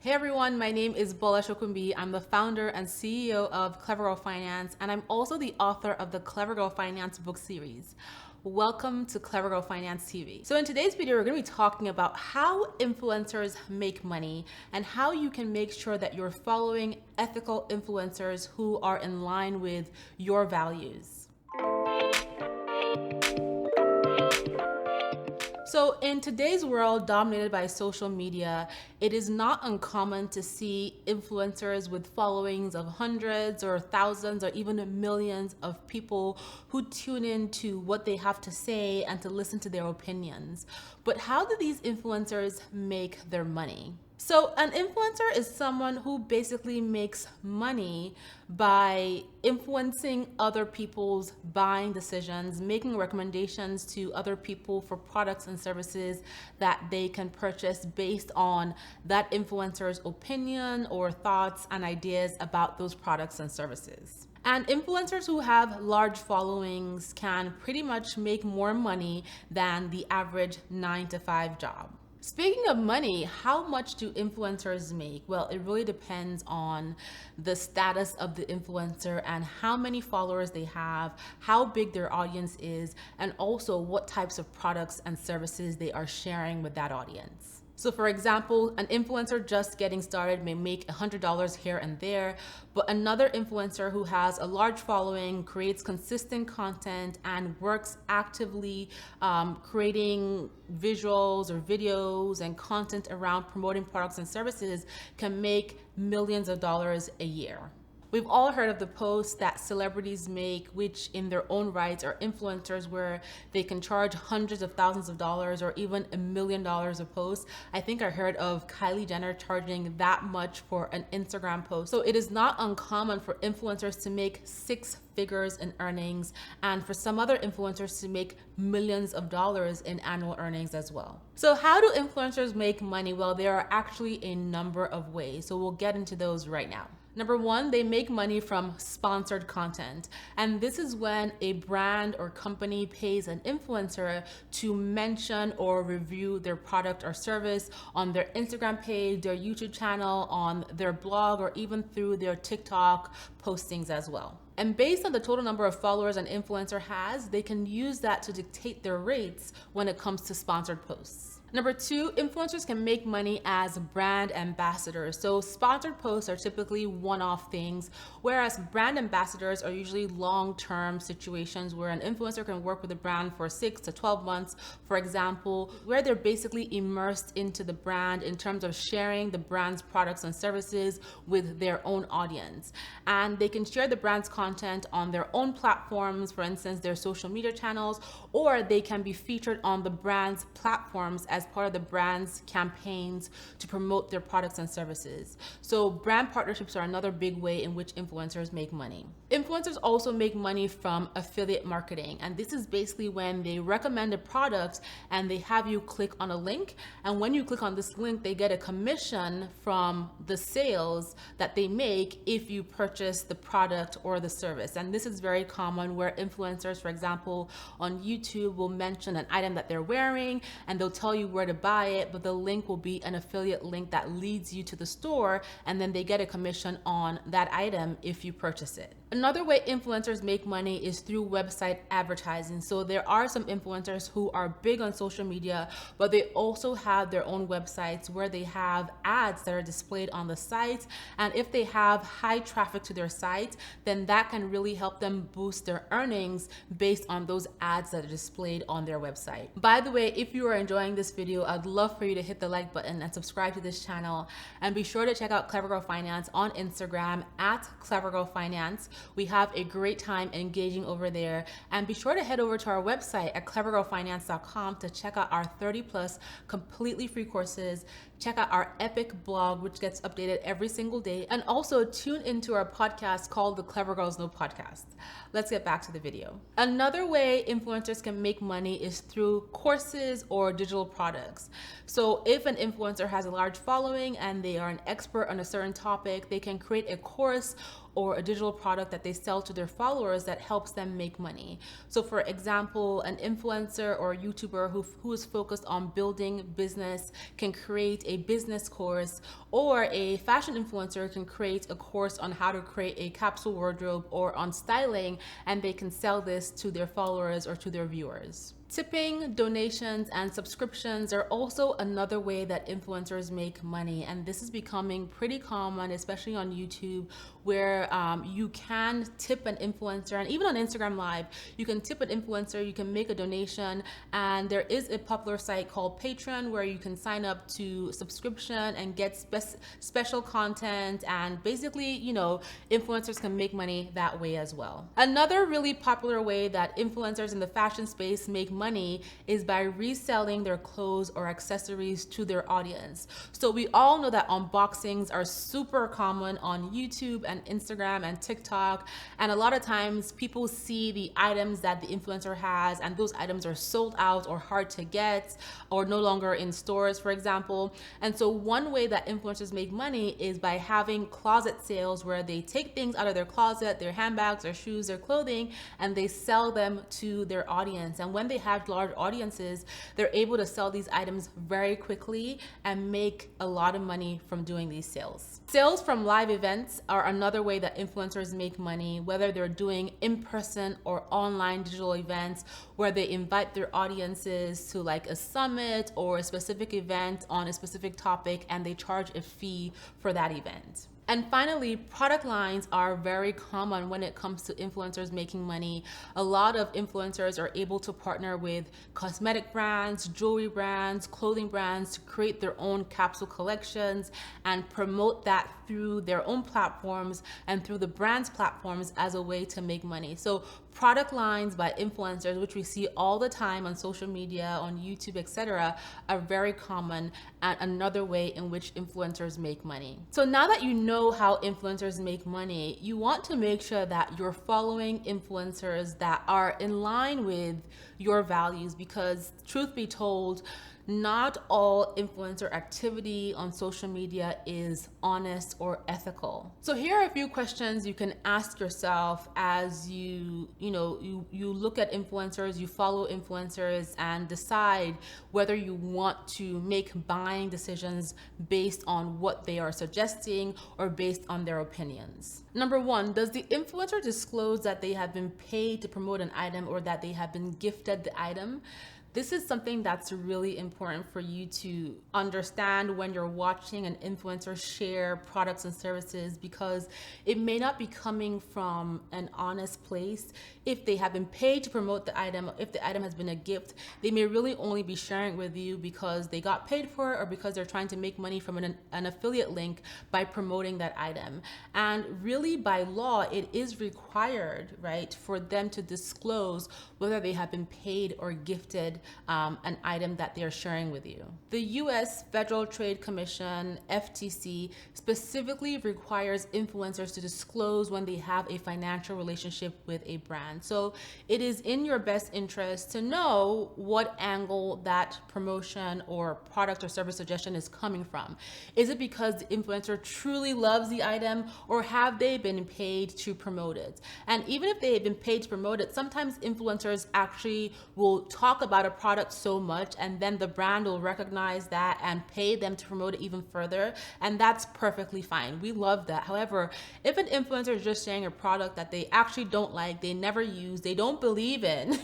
Hey everyone, my name is Bola Shokumbi. I'm the founder and CEO of Clever Girl Finance, and I'm also the author of the Clever Girl Finance book series. Welcome to Clever Girl Finance TV. So in today's video, we're going to be talking about how influencers make money and how you can make sure that you're following ethical influencers who are in line with your values. So in today's world dominated by social media, it is not uncommon to see influencers with followings of hundreds or thousands or even millions of people who tune in to what they have to say and to listen to their opinions. But how do these influencers make their money? So an influencer is someone who basically makes money by influencing other people's buying decisions, making recommendations to other people for products and services that they can purchase based on that influencer's opinion or thoughts and ideas about those products and services. And influencers who have large followings can pretty much make more money than the average 9-to-5 job. Speaking of money, how much do influencers make? Well, it really depends on the status of the influencer and how many followers they have, how big their audience is, and also what types of products and services they are sharing with that audience. So for example, an influencer just getting started may make $100 here and there, but another influencer who has a large following, creates consistent content, and works actively creating visuals or videos and content around promoting products and services can make millions of dollars a year. We've all heard of the posts that celebrities make, which in their own rights are influencers, where they can charge hundreds of thousands of dollars or even $1 million a post. I think I heard of Kylie Jenner charging that much for an Instagram post. So it is not uncommon for influencers to make six figures in earnings, and for some other influencers to make millions of dollars in annual earnings as well. So how do influencers make money? Well, there are actually a number of ways. So we'll get into those right now. Number one, they make money from sponsored content. And this is when a brand or company pays an influencer to mention or review their product or service on their Instagram page, their YouTube channel, on their blog, or even through their TikTok postings as well. And based on the total number of followers an influencer has, they can use that to dictate their rates when it comes to sponsored posts. Number two, influencers can make money as brand ambassadors. So sponsored posts are typically one-off things, whereas brand ambassadors are usually long-term situations where an influencer can work with a brand for 6 to 12 months, for example, where they're basically immersed into the brand in terms of sharing the brand's products and services with their own audience. And they can share the brand's content on their own platforms, for instance, their social media channels, or they can be featured on the brand's platforms as part of the brand's campaigns to promote their products and services. So brand partnerships are another big way in which influencers make money. Influencers also make money from affiliate marketing. And this is basically when they recommend a product and they have you click on a link. And when you click on this link, they get a commission from the sales that they make if you purchase the product or the service. And this is very common where influencers, for example, on YouTube will mention an item that they're wearing and they'll tell you where to buy it, but the link will be an affiliate link that leads you to the store, and then they get a commission on that item if you purchase it. Another way influencers make money is through website advertising. So there are some influencers who are big on social media, but they also have their own websites where they have ads that are displayed on the site. And if they have high traffic to their site, then that can really help them boost their earnings based on those ads that are displayed on their website. By the way, if you are enjoying this video, I'd love for you to hit the like button and subscribe to this channel. And be sure to check out Clever Girl Finance on Instagram at Clever Girl Finance. We have a great time engaging over there. And be sure to head over to our website at clevergirlfinance.com to check out our 30+ completely free courses. Check out our epic blog, which gets updated every single day. And also tune into our podcast called the Clever Girls Know Podcast. Let's get back to the video. Another way influencers can make money is through courses or digital products. So if an influencer has a large following and they are an expert on a certain topic, they can create a course or a digital product product that they sell to their followers that helps them make money. So for example, an influencer or a YouTuber who is focused on building business can create a business course, or a fashion influencer can create a course on how to create a capsule wardrobe or on styling, and they can sell this to their followers or to their viewers. Tipping, donations, and subscriptions are also another way that influencers make money, and this is becoming pretty common, especially on YouTube, where you can tip an influencer, and even on Instagram Live, you can tip an influencer, you can make a donation, and there is a popular site called Patreon where you can sign up to subscription and get special content, and basically, you know, influencers can make money that way as well. Another really popular way that influencers in the fashion space make money is by reselling their clothes or accessories to their audience. So we all know that unboxings are super common on YouTube and Instagram and TikTok, and a lot of times people see the items that the influencer has, and those items are sold out or hard to get or no longer in stores, for example. And so one way that influencers make money is by having closet sales, where they take things out of their closet, their handbags, their shoes, their clothing, and they sell them to their audience. And when they have large audiences, they're able to sell these items very quickly and make a lot of money from doing these sales. Sales from live events are another way that influencers make money, whether they're doing in-person or online digital events where they invite their audiences to like a summit or a specific event on a specific topic, and they charge a fee for that event. And finally, product lines are very common when it comes to influencers making money. A lot of influencers are able to partner with cosmetic brands, jewelry brands, clothing brands to create their own capsule collections and promote that through their own platforms and through the brand's platforms as a way to make money. So product lines by influencers, which we see all the time on social media, on YouTube, etc., are very common and another way in which influencers make money. So now that you know how influencers make money, you want to make sure that you're following influencers that are in line with your values, because truth be told, not all influencer activity on social media is honest or ethical. So here are a few questions you can ask yourself as you look at influencers, you follow influencers, and decide whether you want to make buying decisions based on what they are suggesting or based on their opinions. Number one, does the influencer disclose that they have been paid to promote an item or that they have been gifted the item? This is something that's really important for you to understand when you're watching an influencer share products and services, because it may not be coming from an honest place. If they have been paid to promote the item, if the item has been a gift, they may really only be sharing with you because they got paid for it or because they're trying to make money from an affiliate link by promoting that item. And really, by law, it is required, right, for them to disclose whether they have been paid or gifted an item that they're sharing with you. The US Federal Trade Commission, FTC, specifically requires influencers to disclose when they have a financial relationship with a brand. So it is in your best interest to know what angle that promotion or product or service suggestion is coming from. Is it because the influencer truly loves the item, or have they been paid to promote it? And even if they have been paid to promote it, sometimes influencers actually will talk about a product so much, and then the brand will recognize that and pay them to promote it even further, and that's perfectly fine. We love that. However, if an influencer is just sharing a product that they actually don't like, they never use, they don't believe in,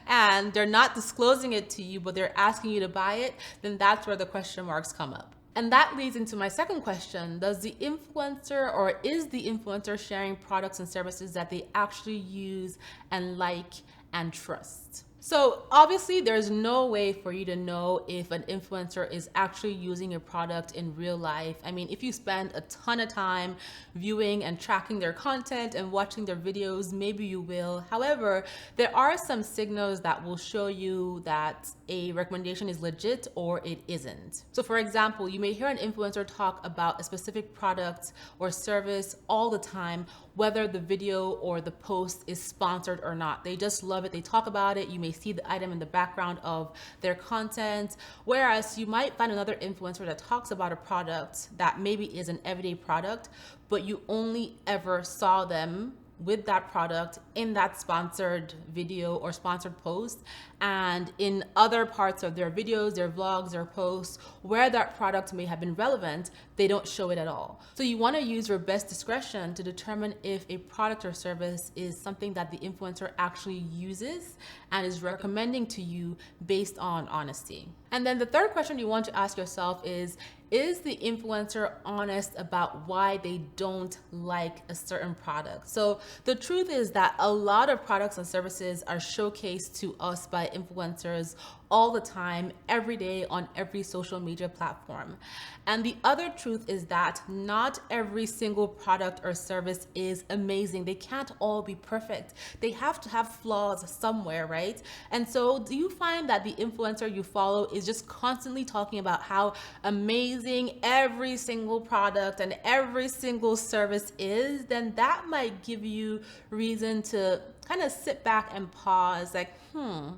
and they're not disclosing it to you, but they're asking you to buy it, then that's where the question marks come up. And that leads into my second question. Does the influencer, or is the influencer sharing products and services that they actually use and like and trust? So obviously there's no way for you to know if an influencer is actually using a product in real life. I mean, if you spend a ton of time viewing and tracking their content and watching their videos, maybe you will. However, there are some signals that will show you that a recommendation is legit or it isn't. So for example, you may hear an influencer talk about a specific product or service all the time, whether the video or the post is sponsored or not. They just love it. They talk about it. You may may see the item in the background of their content. Whereas you might find another influencer that talks about a product that maybe is an everyday product, but you only ever saw them with that product in that sponsored video or sponsored post, and in other parts of their videos, their vlogs, their posts where that product may have been relevant, they don't show it at all. So you want to use your best discretion to determine if a product or service is something that the influencer actually uses and is recommending to you based on honesty. And then the third question you want to ask yourself is the influencer honest about why they don't like a certain product? So the truth is that a lot of products and services are showcased to us by influencers all the time, every day, on every social media platform. And the other truth is that not every single product or service is amazing. They can't all be perfect. They have to have flaws somewhere, right? And so do you find that the influencer you follow is just constantly talking about how amazing every single product and every single service is? Then that might give you reason to kind of sit back and pause, like,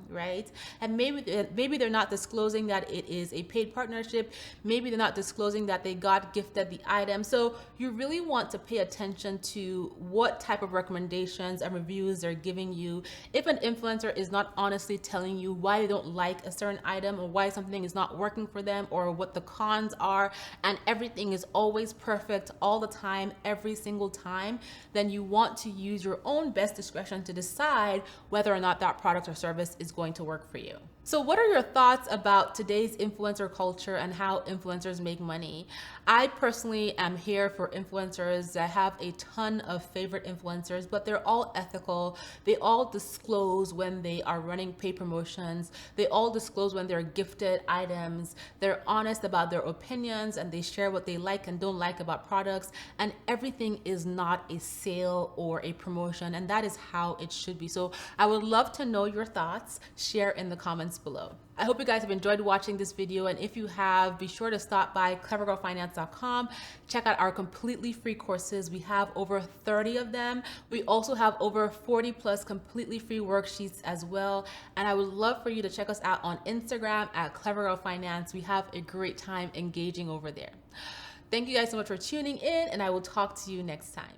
right? And maybe they're not disclosing that it is a paid partnership. Maybe they're not disclosing that they got gifted the item. So you really want to pay attention to what type of recommendations and reviews they're giving you. If an influencer is not honestly telling you why they don't like a certain item or why something is not working for them or what the cons are, and everything is always perfect all the time, every single time, then you want to use your own best discretion to decide whether or not that product or service is going to work for you. So what are your thoughts about today's influencer culture and how influencers make money? I personally am here for influencers. I have a ton of favorite influencers, but they're all ethical. They all disclose when they are running paid promotions. They all disclose when they're gifted items. They're honest about their opinions and they share what they like and don't like about products. And everything is not a sale or a promotion. And that is how it should be. So I would love to know your thoughts. Share in the comments below. I hope you guys have enjoyed watching this video, and if you have, be sure to stop by clevergirlfinance.com. Check out our completely free courses. We have over 30 of them. We also have over 40 plus completely free worksheets as well. And I would love for you to check us out on Instagram at clevergirlfinance. We have a great time engaging over there. Thank you guys so much for tuning in, and I will talk to you next time.